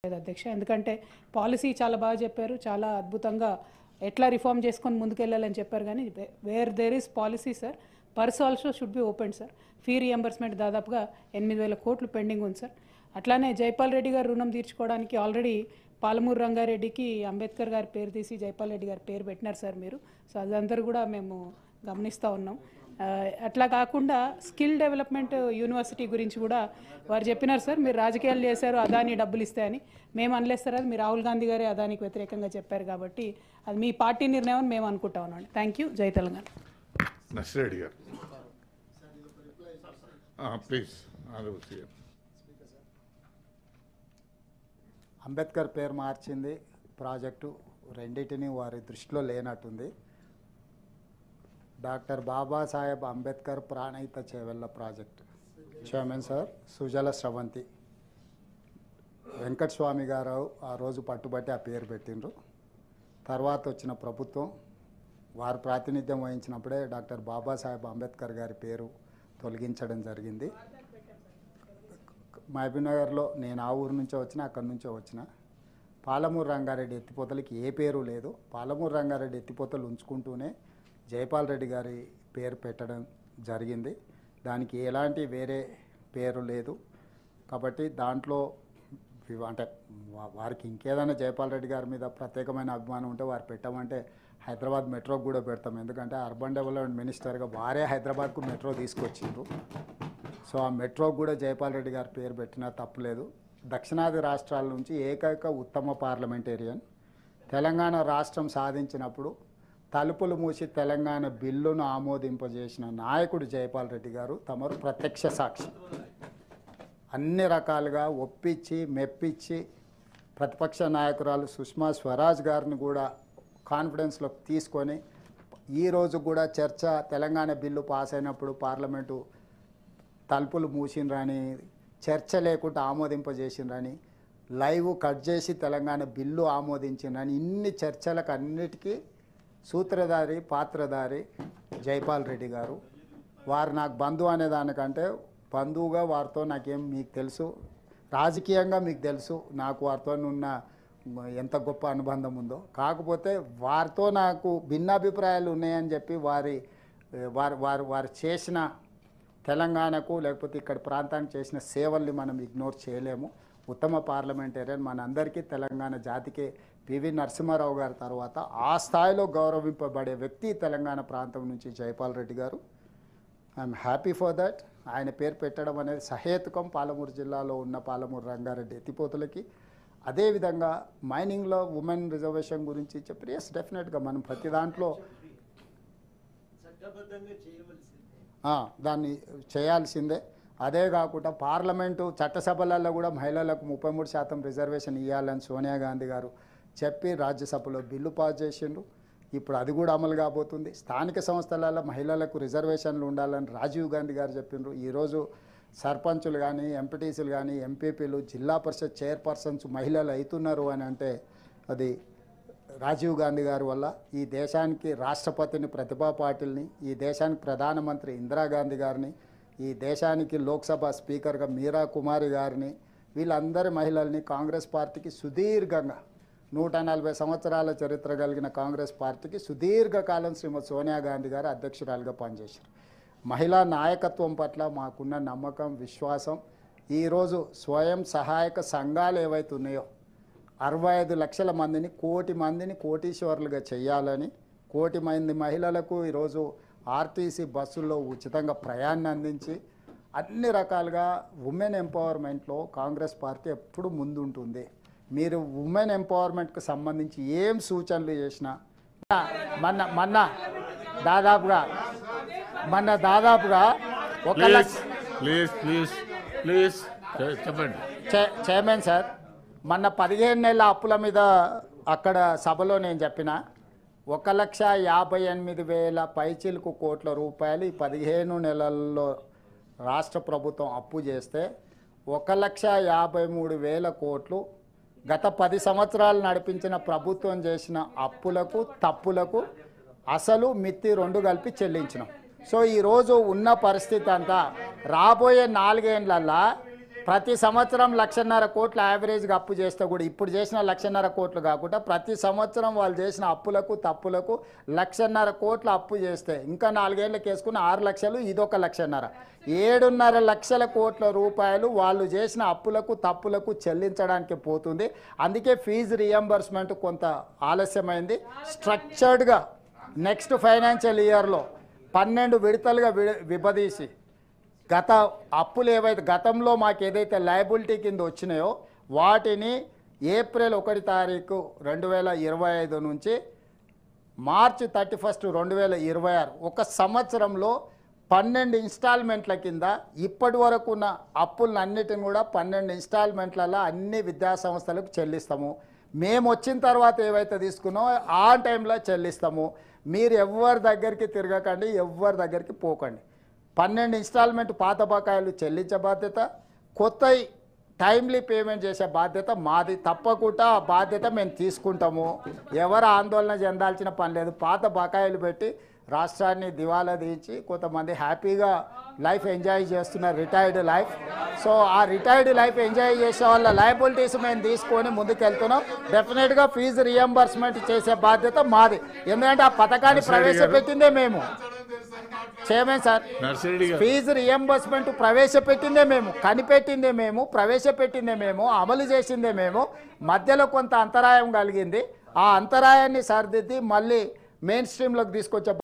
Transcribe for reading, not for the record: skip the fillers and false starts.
అధ్యక్ష ఎందుకంటే పాలసీ చాలా బాగా చెప్పారు, చాలా అద్భుతంగా ఎట్లా రిఫార్మ్ చేసుకొని ముందుకెళ్ళాలని చెప్పారు. కానీ where there is policy sir, purse also should be open sir. Fee reimbursement దాదాపుగా 8,000 కోట్లు పెండింగ్ ఉంది సార్. అట్లానే జైపాల్ రెడ్డి గారు రుణం తీర్చుకోవడానికి ఆల్రెడీ పాలమూరు రంగారెడ్డికి అంబేద్కర్ గారి పేరు తీసి జైపాల్ రెడ్డి గారి పేరు పెట్టినారు సార్ మీరు. సో అదందరూ కూడా మేము గమనిస్తూ ఉన్నాం. అట్లా కాకుండా స్కిల్ డెవలప్మెంట్ యూనివర్సిటీ గురించి కూడా వారు చెప్పినారు సార్, మీరు రాజకీయాలు చేశారు అదాని డబ్బులు ఇస్తాయని. మేము అనలేదు సార్, అది మీ రాహుల్ గాంధీ గారే అదానికి వ్యతిరేకంగా చెప్పారు కాబట్టి అది మీ పార్టీ నిర్ణయం అని మేము అనుకుంటా ఉన్నాం. Thank you. జై తెలంగాణ. నర్సిరెడ్డి గారు ప్లీజ్. అంబేద్కర్ పేరు మార్చింది ప్రాజెక్టు రెండింటిని వారి దృష్టిలో లేనట్టుంది. Doctor Babasaheb Ambedkar Pranahita Chevella project chairman sir Sujala Sravanthi Venkataswamy garu ఆ రోజు పట్టుబట్టి ఆ పేరు పెట్టిండ్రు. తర్వాత వచ్చిన ప్రభుత్వం వారు ప్రాతినిధ్యం వహించినప్పుడే డాక్టర్ బాబాసాహెబ్ అంబేద్కర్ గారి పేరు తొలగించడం జరిగింది. మహబూబ్నగర్లో నేను ఆ ఊరు నుంచే వచ్చిన, అక్కడి నుంచే వచ్చిన. పాలమూరు రంగారెడ్డి ఎత్తిపోతలకి ఏ పేరు లేదు. పాలమూరు రంగారెడ్డి ఎత్తిపోతలు ఉంచుకుంటూనే జైపాల్ రెడ్డి గారి పేరు పెట్టడం జరిగింది. దానికి ఎలాంటి వేరే పేరు లేదు. కాబట్టి దాంట్లో అంటే వారికి ఇంకేదైనా జైపాల్ రెడ్డి గారి మీద ప్రత్యేకమైన అభిమానం ఉంటే వారు పెట్టమంటే హైదరాబాద్ మెట్రోకి కూడా పెడతాం. ఎందుకంటే అర్బన్ డెవలప్మెంట్ మినిస్టర్గా వారే హైదరాబాద్కు మెట్రో తీసుకొచ్చిండ్రు. సో ఆ మెట్రోకి కూడా జైపాల్ రెడ్డి గారి పేరు పెట్టినా తప్పులేదు. దక్షిణాది రాష్ట్రాల నుంచి ఏకైక ఉత్తమ పార్లమెంటేరియన్. తెలంగాణ రాష్ట్రం సాధించినప్పుడు తలుపులు మూసి తెలంగాణ బిల్లును ఆమోదింపజేసిన నాయకుడు జైపాల్ రెడ్డి గారు. తమరు ప్రత్యక్ష సాక్షి. అన్ని రకాలుగా ఒప్పించి మెప్పించి ప్రతిపక్ష నాయకురాలు సుష్మా స్వరాజ్ గారిని కూడా కాన్ఫిడెన్స్లోకి తీసుకొని ఈరోజు కూడా చర్చ తెలంగాణ బిల్లు పాస్ అయినప్పుడు పార్లమెంటు తలుపులు మూసిండ్రని, చర్చ లేకుండా ఆమోదింపజేసిండ్రని, లైవ్ కట్ చేసి తెలంగాణ బిల్లు ఆమోదించిండ్రని, ఇన్ని చర్చలకు అన్నిటికీ సూత్రధారి పాత్రధారి జైపాల్ రెడ్డి గారు. వారు నాకు బంధువు అనే దానికంటే బంధువుగా వారితో నాకేం మీకు తెలుసు, రాజకీయంగా మీకు తెలుసు నాకు వారితో ఉన్న ఎంత గొప్ప అనుబంధం ఉందో. కాకపోతే వారితో నాకు భిన్నాభిప్రాయాలు ఉన్నాయని చెప్పి వారు చేసిన తెలంగాణకు లేకపోతే ఇక్కడ ప్రాంతానికి చేసిన సేవల్ని మనం ఇగ్నోర్ చేయలేము. ఉత్తమ పార్లమెంటేరియన్ మనందరికీ తెలంగాణ జాతికి పివి నరసింహారావు గారి తర్వాత ఆ స్థాయిలో గౌరవింపబడే వ్యక్తి తెలంగాణ ప్రాంతం నుంచి జైపాల్ రెడ్డి గారు. I'm happy for that. ఆయన పేరు పెట్టడం అనేది సహేతుకం. పాలమూరు జిల్లాలో ఉన్న పాలమూరు రంగారెడ్డి ఎత్తిపోతులకి. అదేవిధంగా మైనింగ్లో ఉమెన్ రిజర్వేషన్ గురించి చెప్పి ఎస్ డెఫినెట్గా మనం ప్రతి దాంట్లో దాన్ని చేయాల్సిందే. అదే కాకుండా పార్లమెంటు చట్టసభలలో కూడా మహిళలకు 33% రిజర్వేషన్ ఇవ్వాలని సోనియా గాంధీ గారు చెప్పి రాజ్యసభలో బిల్లు పాస్ చేసిండ్రు. ఇప్పుడు అది కూడా అమలు కాబోతుంది. స్థానిక సంస్థలలో మహిళలకు రిజర్వేషన్లు ఉండాలని రాజీవ్ గాంధీ గారు చెప్పిండ్రు. ఈరోజు సర్పంచులు కానీ ఎంపీటీసీలు కానీ ఎంపీపీలు జిల్లా పరిషత్ చైర్పర్సన్స్ మహిళలు అవుతున్నారు అని అంటే అది రాజీవ్ గాంధీ గారి వల్ల. ఈ దేశానికి రాష్ట్రపతిని ప్రతిభా పాటిల్ని, ఈ దేశానికి ప్రధానమంత్రి ఇందిరాగాంధీ గారిని, ఈ దేశానికి లోక్సభ స్పీకర్గా మీరా కుమారి గారిని, వీళ్ళందరి మహిళల్ని కాంగ్రెస్ పార్టీకి సుదీర్ఘంగా 140 సంవత్సరాల చరిత్ర కలిగిన కాంగ్రెస్ పార్టీకి సుదీర్ఘకాలం శ్రీమతి సోనియా గాంధీ గారు అధ్యక్షురాలుగా పనిచేశారు. మహిళా నాయకత్వం పట్ల మాకున్న నమ్మకం, విశ్వాసం. ఈరోజు స్వయం సహాయక సంఘాలు ఏవైతే ఉన్నాయో 65 లక్షల మందిని, 1 కోటి మందిని కోటీశ్వరులుగా చేయాలని, 1 కోటి మంది మహిళలకు ఈరోజు ఆర్టీసీ బస్సుల్లో ఉచితంగా ప్రయాణం అందించి అన్ని రకాలుగా ఉమెన్ ఎంపవర్మెంట్లో కాంగ్రెస్ పార్టీ ఎప్పుడు ముందుంటుంది. మీరు ఉమెన్ ఎంపవర్మెంట్కి సంబంధించి ఏం సూచనలు చేసినా మొన్న దాదాపుగా 1 లక్ష చెప్పండి చైర్మన్ సార్, మొన్న 15 నెలల అప్పుల మీద అక్కడ సభలో నేను చెప్పిన 1,58,000 పైచిలుకు కోట్ల రూపాయలు ఈ 15 నెలల్లో రాష్ట్ర ప్రభుత్వం అప్పు చేస్తే 1,53,000 కోట్లు గత 10 సంవత్సరాలు నడిపించిన ప్రభుత్వం చేసిన అప్పులకు తప్పులకు అసలు మిత్తి 2 కలిపి చెల్లించినాం. సో ఈరోజు ఉన్న పరిస్థితి అంతా రాబోయే 4 ఏళ్లలో ప్రతి సంవత్సరం 1,50,000 కోట్లు యావరేజ్గా అప్పు చేస్తే కూడా ఇప్పుడు చేసిన 1,50,000 కోట్లు కాకుండా ప్రతి సంవత్సరం వాళ్ళు చేసిన అప్పులకు తప్పులకు 1,50,000 కోట్ల అప్పు చేస్తే ఇంకా 4 ఏళ్ళకి వేసుకుని 6 లక్షలు ఇదొక 1,50,000 7.5 లక్షల కోట్ల రూపాయలు వాళ్ళు చేసిన అప్పులకు తప్పులకు చెల్లించడానికి పోతుంది. అందుకే ఫీజు రియంబర్స్మెంట్ కొంత ఆలస్యమైంది. స్ట్రక్చర్డ్గా నెక్స్ట్ ఫైనాన్షియల్ ఇయర్లో 12 విడతలుగా విభదీసి గత అప్పులు ఏవైతే గతంలో మాకు ఏదైతే లయబిలిటీ కింద వచ్చినాయో వాటిని ఏప్రిల్ 1 తారీఖు 2025 నుంచి మార్చి 31 2026 ఒక సంవత్సరంలో 12 ఇన్స్టాల్మెంట్ల కింద ఇప్పటి వరకు ఉన్న అప్పులన్నిటిని కూడా 12 ఇన్స్టాల్మెంట్లలో అన్ని విద్యా సంస్థలకు చెల్లిస్తాము. మేము వచ్చిన తర్వాత ఏవైతే తీసుకున్నామో ఆ టైంలో చెల్లిస్తాము. మీరు ఎవరి దగ్గరికి తిరగకండి, ఎవరి దగ్గరికి పోకండి. 12 ఇన్స్టాల్మెంట్ పాత బకాయిలు చెల్లించే బాధ్యత, కొత్త టైమ్లీ పేమెంట్ చేసే బాధ్యత మాది. తప్పకుండా ఆ బాధ్యత మేము తీసుకుంటాము. ఎవరు ఆందోళన చెందాల్సిన పని లేదు. పాత బకాయిలు పెట్టి రాష్ట్రాన్ని దివాలా తీయించి కొంతమంది హ్యాపీగా లైఫ్ ఎంజాయ్ చేస్తున్నారు, రిటైర్డ్ లైఫ్. సో ఆ రిటైర్డ్ లైఫ్ ఎంజాయ్ చేసే వాళ్ళ లయబిలిటీస్ మేము తీసుకొని ముందుకెళ్తున్నాం. డెఫినెట్గా ఫీజు రియంబర్స్మెంట్ చేసే బాధ్యత మాది. ఎందుకంటే ఆ పథకాన్ని ప్రవేశపెట్టిందే మేము. చైర్మన్ సార్, ఫీజు రియంబర్స్మెంట్ ప్రవేశపెట్టిందే మేము, కనిపెట్టిందే మేము, ప్రవేశపెట్టిందే మేము, అమలు చేసిందే మేము. మధ్యలో కొంత అంతరాయం కలిగింది. ఆ అంతరాయాన్ని సరిదిద్ది మళ్ళీ మెయిన్ స్ట్రీమ్లోకి తీసుకొచ్చే